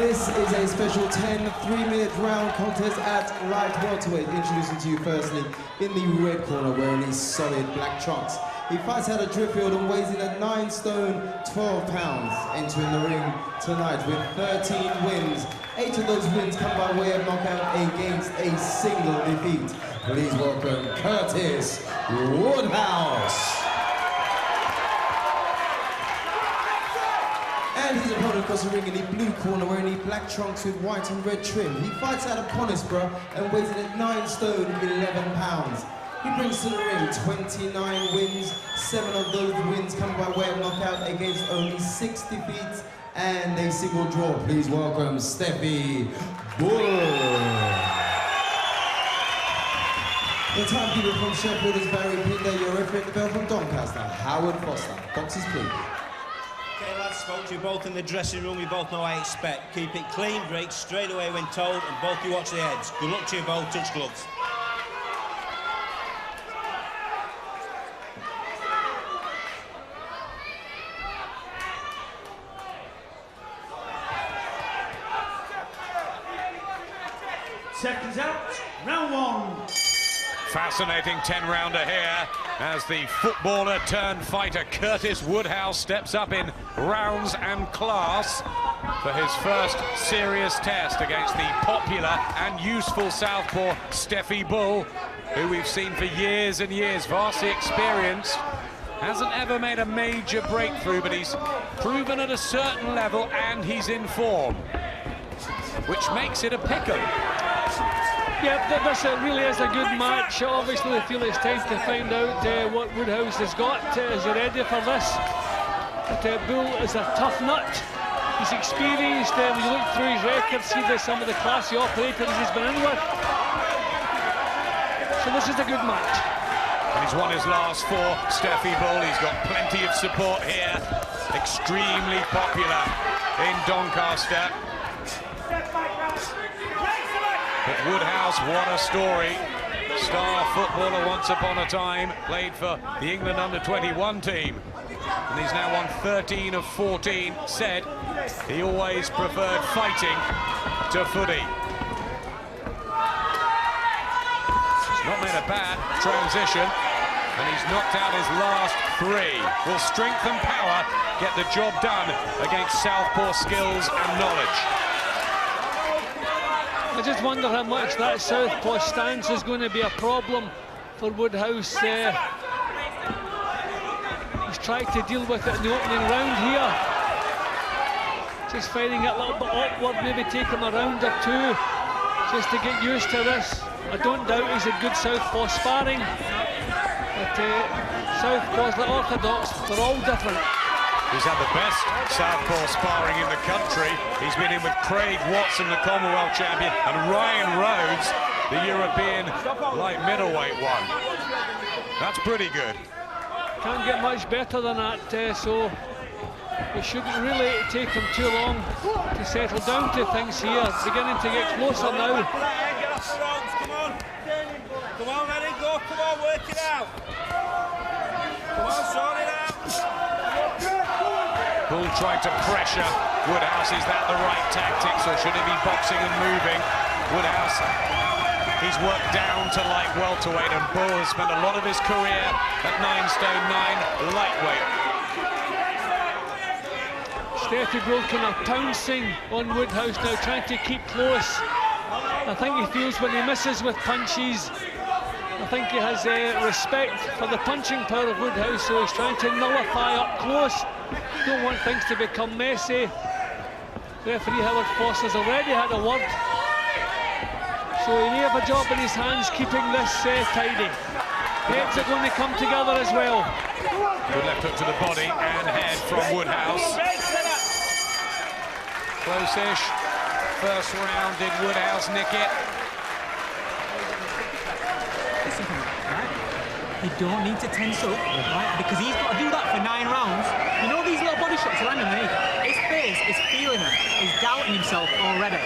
This is a special 10 3-minute round contest at light welterweight. Introducing to you firstly, in the red corner, wearing these solid black trunks. He fights out of Driffield and weighs in at 9 stone, 12 pounds. Entering the ring tonight with 13 wins. 8 of those wins come by way of knockout against a single defeat. Please welcome Curtis Woodhouse. And his opponent across the ring in the blue corner, wearing the black trunks with white and red trim. He fights out of Conisborough and weighs in at 9 stone, 11 pounds. He brings to the ring 29 wins. 7 of those wins come by way of knockout against only 6 defeats and a single draw. Please welcome Stefy. The timekeeper from Sheffield is Barry Pinder. Your referee at the bell from Doncaster, Howard Foster. Boxes, please. Okay, lads, spoke to you both in the dressing room. You both know what I expect. Keep it clean, break straight away when told, and both you watch the heads. Good luck to you both. Touch gloves. Seconds out, round 1. Fascinating 10-rounder here as the footballer turned fighter Curtis Woodhouse steps up in rounds and class for his first serious test against the popular and useful southpaw Stefy Bull, who we've seen for years and years, vastly experienced. Hasn't ever made a major breakthrough, but he's proven at a certain level and he's in form, which makes it a pick-em. Yeah, this really is a good match. Obviously, I feel it's time to find out what Woodhouse has got. Is he ready for this? But Bull is a tough nut. He's experienced. When you look through his record, see some of the classy operators he's been in with. So this is a good match. And he's won his last 4, Stefy Bull. He's got plenty of support here. Extremely popular in Doncaster. But Woodhouse, what a story. Star footballer once upon a time, played for the England under-21 team. And he's now won 13 of 14, said he always preferred fighting to footy. He's not made a bad transition, and he's knocked out his last 3. Will strength and power get the job done against southpaw skills and knowledge? I just wonder how much that southpaw stance is going to be a problem for Woodhouse. He's tried to deal with it in the opening round here. Just finding it a little bit awkward, maybe take him a round or 2 just to get used to this. I don't doubt he's a good southpaw sparring, but southpaws, like orthodox, they're all different. He's had the best southpaw sparring in the country. He's been in with Craig Watson, the Commonwealth champion, and Ryan Rhodes, the European light middleweight one. That's pretty good. Can't get much better than that, so it shouldn't really take him too long to settle down to things here. Beginning to get closer now. Come on. Come on, let it go. Come on, work it out. Come on, sort it out. Bull tried to pressure Woodhouse. Is that the right tactics, or should he be boxing and moving? Woodhouse, he's worked down to light welterweight, and Bull has spent a lot of his career at 9 stone 9 lightweight. Stefy Bull kind of pouncing on Woodhouse now, trying to keep close. I think he feels when he misses with punches, I think he has respect for the punching power of Woodhouse, so he's trying to nullify up close. Don't want things to become messy. Referee Howard Foster's already had a word, so he may have a job in his hands keeping this tidy. Heads are going to come together as well. Good left hook to the body and head from Woodhouse. Close-ish. First round, did Woodhouse nick it? Listen, right? You don't need to tense up, right? Because he's got to do that for 9 rounds. You know these little body shots are landing underneath. His face is feeling it. He's doubting himself already,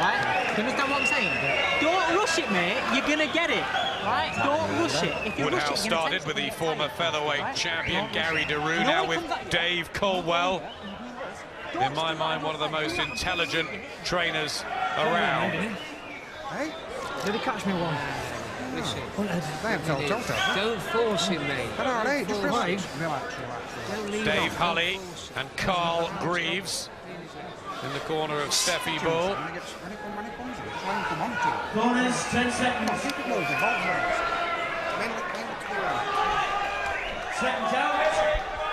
right? Do you understand what I'm saying? Don't rush it, mate. You're going to get it, right? Don't rush it. If you rush it, Woodhouse started with the former featherweight champion Gary Daru, now with Dave Colwell. In my mind, one of the most intelligent trainers around. Hey? Did he catch me one? Don't force him, mate. Just relax. Dave Hulley and Carl Greaves in the corner of Stefy Bull. Corners, 10 seconds. Seconds out.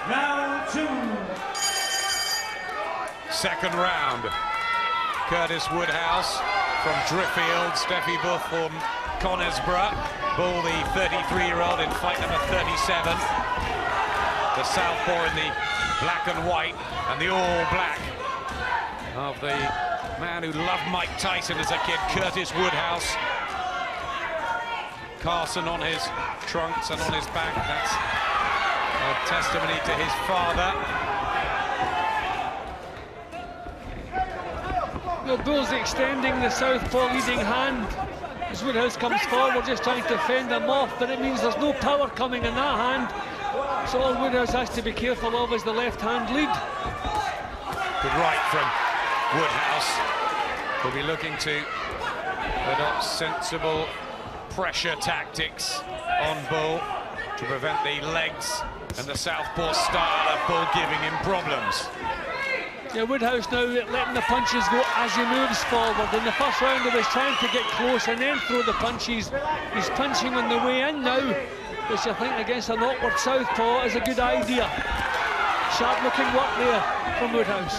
Round 2. Second round. Curtis Woodhouse from Driffield, Stefy Bull from Conisbrough. Bull, the 33-year-old, in fight number 37. The southpaw in the black and white, and the all-black of the man who loved Mike Tyson as a kid, Curtis Woodhouse. Carson on his trunks and on his back. That's a testimony to his father. Well, Bull's extending the southpaw leading hand as Woodhouse comes forward, just trying to fend him off, but it means there's no power coming in that hand. So all Woodhouse has to be careful of is the left hand lead. Good right from Woodhouse. Will be looking to adopt sensible pressure tactics on Bull to prevent the legs and the southpaw style of Bull giving him problems. Yeah, Woodhouse now letting the punches go as he moves forward. In the first round he was trying to get close and then throw the punches. He's punching on the way in now, which I think against an awkward southpaw is a good idea. Sharp looking work there from Woodhouse.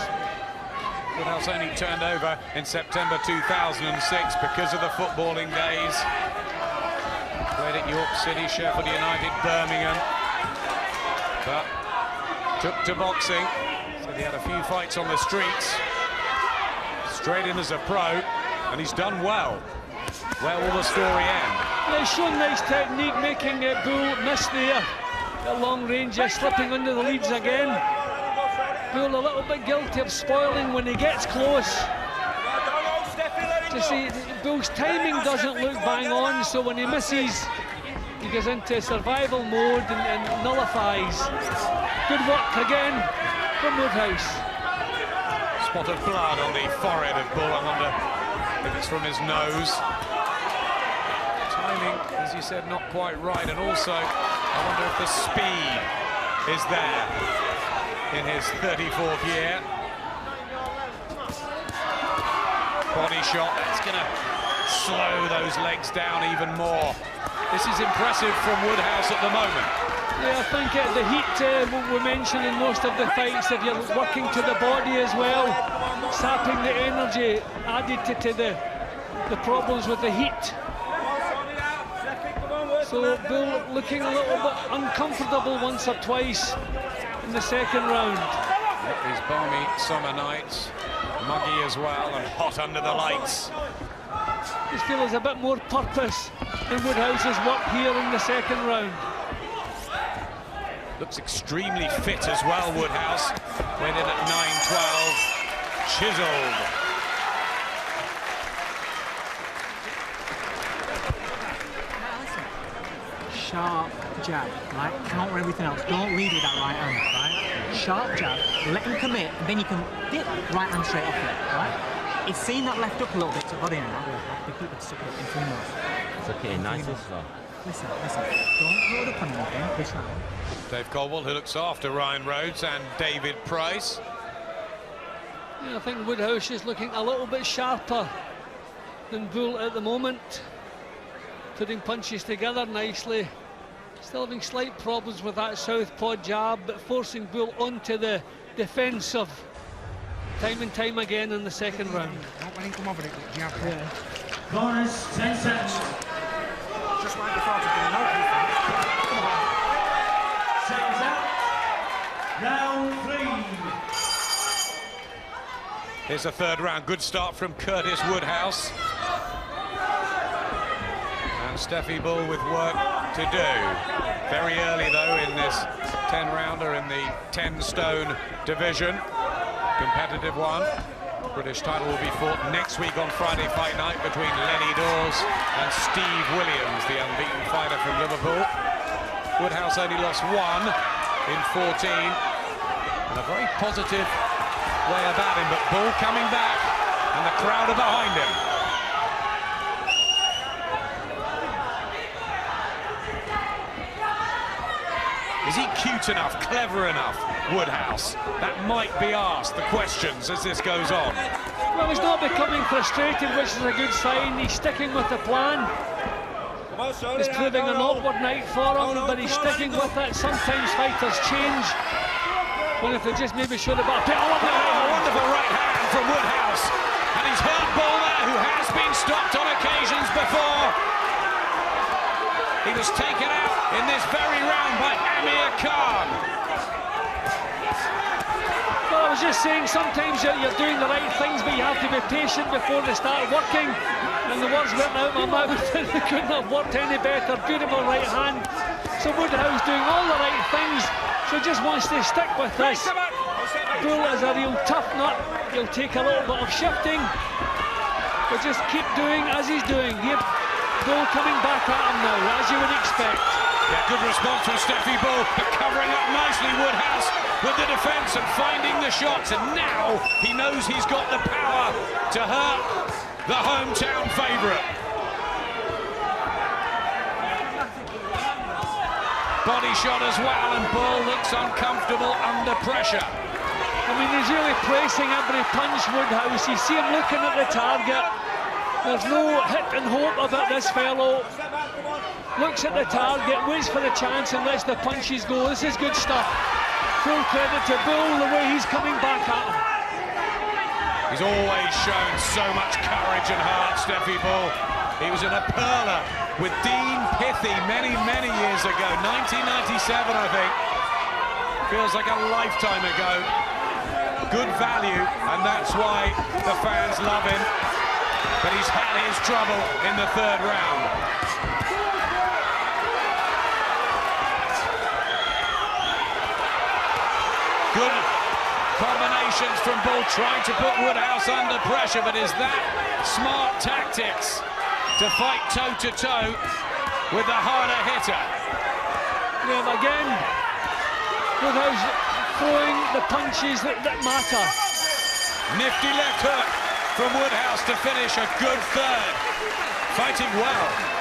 Woodhouse only turned over in September 2006 because of the footballing days. Played at York City, Sheffield United, Birmingham, but took to boxing. So he had a few fights on the streets, straight in as a pro, and he's done well. Where will the story end? Yeah, he's shown nice technique, making Bull miss there at long range, just slipping under the leads again. Bull a little bit guilty of spoiling when he gets close. To see, Bull's timing doesn't look bang on, so when he misses, he goes into survival mode and nullifies. Good work again from Woodhouse. Spot of blood on the forehead of Bull. I wonder if it's from his nose. Timing, as you said, not quite right, and also I wonder if the speed is there in his 34th year. Body shot, that's going to slow those legs down even more. This is impressive from Woodhouse at the moment. Yeah, I think the heat we mentioned in most of the fights, if you're working to the body as well, sapping the energy added to the problems with the heat. So Bull looking a little bit uncomfortable once or twice in the second round. These balmy summer nights, muggy as well and hot under the lights. This feel there's a bit more purpose in Woodhouse's work here in the second round. Looks extremely fit as well, Woodhouse. Went in at 9-12, chiseled. Sharp jab, right? Counter everything else. Don't lead with that right hand, right? Sharp jab, let him commit, and then you can dip right hand straight off it, right? He's seen that left up a little bit, so got in now. They keep it stuck in three more. It's okay, nice as well. Listen. Don't load up on him again, this round. Dave Caldwell, who looks after Ryan Rhodes and David Price. Yeah, I think Woodhouse is looking a little bit sharper than Bull at the moment. Putting punches together nicely. Still having slight problems with that southpaw jab, but forcing Bull onto the defensive time and time again in the second round. Don't let him come over it, jab. Yeah. Corners, 10 seconds. Just like the thought of doing no defense. Come on. Seconds out. Round 3. Here's a third round. Good start from Curtis Woodhouse. And Stefy Bull with work to do. Very early, though, in this 10-rounder in the 10-stone division. Competitive one. British title will be fought next week on Friday Fight Night between Lenny Dawes and Steve Williams, the unbeaten fighter from Liverpool. Woodhouse only lost 1 in 14. And a very positive way about him, but Bull coming back, and the crowd are behind him. Is he cute enough, clever enough, Woodhouse? That might be asked, the questions, as this goes on. Well, he's not becoming frustrated, which is a good sign. He's sticking with the plan. It's proving an awkward night for him, but he's sticking with it. Sometimes fighters change. Well, if they just maybe should have got a wonderful right hand from Woodhouse. And he's hurt Bull there, who has been stopped on occasions before. He was taken out in this very round by Amir Khan. Well, I was just saying, sometimes you're doing the right things, but you have to be patient before they start working. And the words went out my mouth, and they couldn't have worked any better. Beautiful right hand. So Woodhouse doing all the right things, so just wants to stick with this. Bull is a real tough nut. He'll take a little bit of shifting, but just keep doing as he's doing. Here, Bull coming back at him now, as you would expect. Yeah, good response from Stefy Bull, but covering up nicely Woodhouse with the defence and finding the shots. And now he knows he's got the power to hurt the hometown favourite. Body shot as well, and Bull looks uncomfortable under pressure. I mean, he's really placing every punch, Woodhouse. You see him looking at the target. There's no hit and hope about this fellow. Looks at the target, waits for the chance and lets the punches go. This is good stuff. Full credit to Bull, the way he's coming back at him. He's always shown so much courage and heart, Stefy Bull. He was in a perler with Dean Pithy many, many years ago. 1997, I think. Feels like a lifetime ago. Good value, and that's why the fans love him. But he's had his trouble in the third round. Good combinations from Bull, trying to put Woodhouse under pressure, but is that smart tactics to fight toe-to-toe with the harder hitter? Yeah, but again, Woodhouse throwing the punches that matter. Nifty left hook from Woodhouse to finish a good third. Fighting well.